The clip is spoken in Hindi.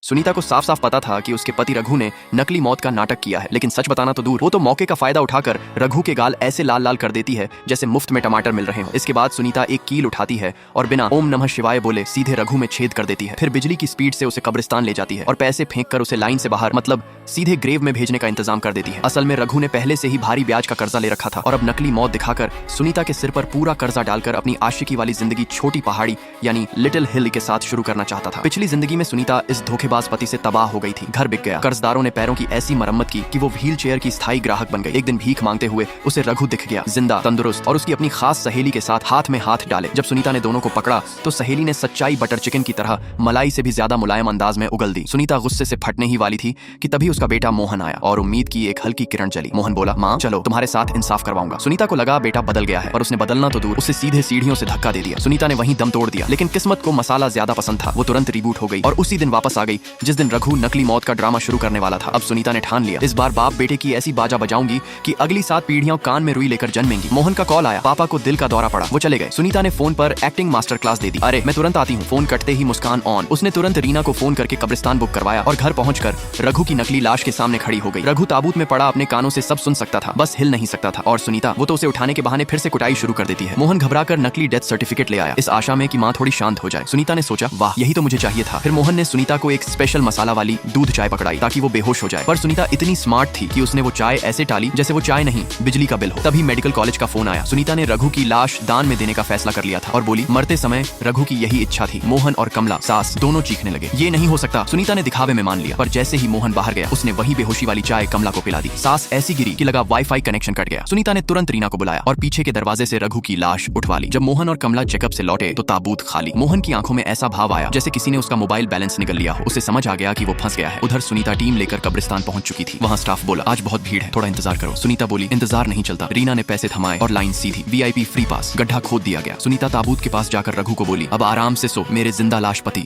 सुनीता को साफ साफ पता था कि उसके पति रघु ने नकली मौत का नाटक किया है, लेकिन सच बताना तो दूर, वो तो मौके का फायदा उठाकर रघु के गाल ऐसे लाल लाल कर देती है जैसे मुफ्त में टमाटर मिल रहे हो। इसके बाद सुनीता एक कील उठाती है और बिना ओम नमः शिवाय बोले सीधे रघु में छेद कर देती है। फिर बिजली की स्पीड से उसे कब्रिस्तान ले जाती है और पैसे फेंक कर उसे लाइन से बाहर, मतलब सीधे ग्रेव में भेजने का इंतजाम कर देती है। असल में रघु ने पहले से ही भारी ब्याज का कर्जा ले रखा था और अब नकली मौत दिखाकर सुनीता के सिर पर पूरा कर्जा डालकर अपनी आशिकी वाली जिंदगी छोटी पहाड़ी यानी लिटिल हिल के साथ शुरू करना चाहता था। पिछली जिंदगी में सुनीता इस धोखेबाज पति से तबाह हो गई थी। घर बिक गया, कर्जदारों ने पैरों की ऐसी मरम्मत की कि वो व्हील चेयर की स्थायी ग्राहक बन गई। एक दिन भीख मांगते हुए उसे रघु दिख गया, जिंदा, तंदुरुस्त और उसकी अपनी खास सहेली के साथ हाथ में हाथ डाले। जब सुनीता ने दोनों को पकड़ा तो सहेली ने सच्चाई बटर चिकन की तरह मलाई से भी ज्यादा मुलायम अंदाज में उगल दी। सुनीता गुस्से से फटने ही वाली थी कि तभी उसका बेटा मोहन आया और उम्मीद की एक हल्की किरण जली। मोहन बोला, माँ चलो तुम्हारे साथ इंसाफ करवाऊंगा। सुनीता को लगा बेटा बदल गया है, पर उसने बदलना तो दूर, उसे सीधे सीढ़ियों से धक्का दे दिया। सुनीता ने वहीं दम तोड़ दिया, लेकिन किस्मत को मसाला ज्यादा पसंद था। वो तुरंत रिबूट हो गई और उसी दिन वापस आ गई जिस दिन रघु नकली मौत का ड्रामा शुरू करने वाला था। अब सुनीता ने ठान लिया, इस बार बाप बेटे की ऐसी बाजा बजाऊंगी कि अगली 7 पीढ़ियां कान में रुई लेकर जन्मेंगी। मोहन का कॉल आया, पापा को दिल का दौरा पड़ा, वो चले गए। सुनीता ने फोन पर एक्टिंग मास्टर क्लास दे दी। अरे मैं तुरंत आती हूँ। फोन कटते ही मुस्कान ऑन। उसने तुरंत रीना को फोन करके कब्रिस्तान बुक करवाया और घर पहुंचकर रघु की नकली लाश के सामने खड़ी हो गई। रघु ताबूत में पड़ा अपने कानों से सब सुन सकता था, बस हिल नहीं सकता था। और सुनीता, वो तो उसे उठाने के बहाने फिर से कुटाई शुरू कर देती है। मोहन घबराकर नकली डेथ सर्टिफिकेट ले आया, इस आशा में कि माँ थोड़ी शांत हो जाए। सुनीता ने सोचा, वाह यही तो मुझे चाहिए था। फिर मोहन ने सुनीता को एक स्पेशल मसाला वाली दूध चाय पकड़ाई ताकि वो बेहोश हो जाए। पर सुनीता इतनी स्मार्ट थी कि उसने वो चाय ऐसे टाली जैसे वो चाय नहीं बिजली का बिल हो। तभी मेडिकल कॉलेज का फोन आया। सुनीता ने रघु की लाश दान में देने का फैसला कर लिया था और बोली, मरते समय रघु की यही इच्छा थी। मोहन और कमला सास दोनों चीखने लगे, ये नहीं हो सकता। सुनीता ने दिखावे में मान लिया, पर जैसे ही मोहन बाहर गया उसने वही बेहोशी वाली चाय कमला को पिला दी। सास ऐसी गिरी कि लगा वाईफाई कनेक्शन कट गया। सुनीता ने तुरंत रीना को बुलाया और पीछे के दरवाजे से रघु की लाश उठवा ली। जब मोहन और कमला चेकअप से लौटे तो ताबूत खाली। मोहन की आंखों में ऐसा भाव आया जैसे किसी ने उसका मोबाइल बैलेंस निकल लिया हो। उसे समझ आ गया कि वो फंस गया है। उधर सुनीता टीम लेकर कब्रिस्तान पहुंच चुकी थी। वहाँ स्टाफ बोला, आज बहुत भीड़ है, थोड़ा इंतजार करो। सुनीता बोली, इंतजार नहीं चलता। रीना ने पैसे थमाए और लाइन सीधी। VIP free pass. गड्ढा खोद दिया गया। सुनीता ताबूत के पास जाकर रघु को बोली, अब आराम से सो मेरे जिंदा लाश पति।